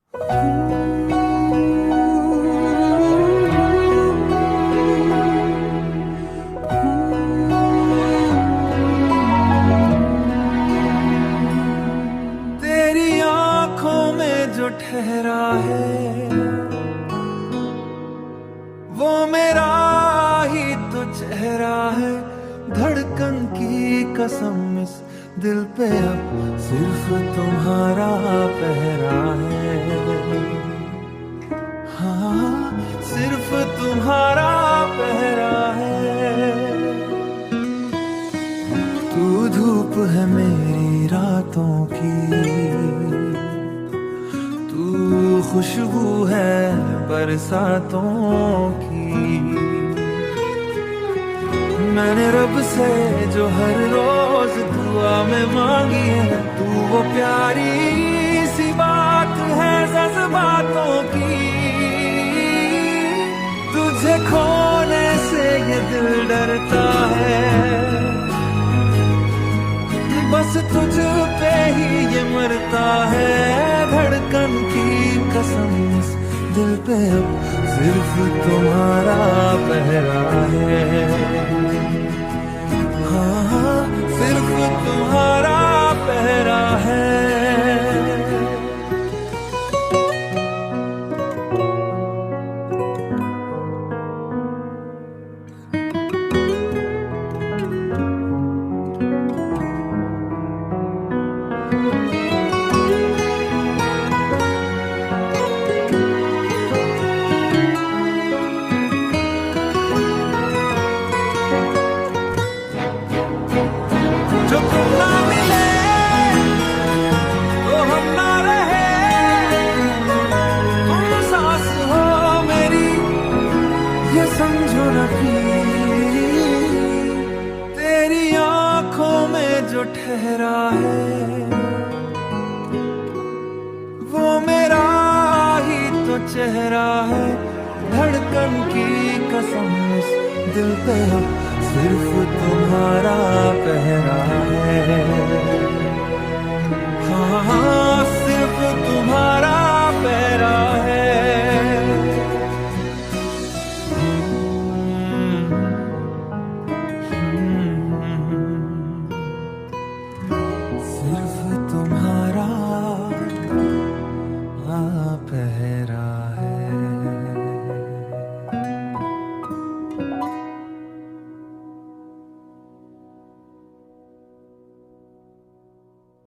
तेरी आंखों में जो ठहरा है वो मेरा ही तो चेहरा है। धड़कन की कसम इस दिल पे अब सिर्फ तुम्हारा पहरा है। हाँ, सिर्फ तुम्हारा पहरा है। तू धूप है मेरी रातों की, तू खुशबू है बरसातों की। मैंने रब से जो हर रोज दुआ में मांगी है, तू वो प्यारी सी बात है जज्बातों की। तुझे खोने से ये दिल डरता है, बस तुझ पे ही ये मरता है। धड़कन की कसम इस दिल पे अब सिर्फ तुम्हारा पहरा है। हाँ, सिर्फ तुम्हारा पहरा है। जो तुम ना मिले तो हम ना रहे, तुम सांस हो मेरी ये समझो न प्लीज। तेरी आंखों में जो ठहरा है वो मेरा ही तो चेहरा है। धड़कन की कसम इस दिल पे अब सिर्फ तुम्हारा पहरा है।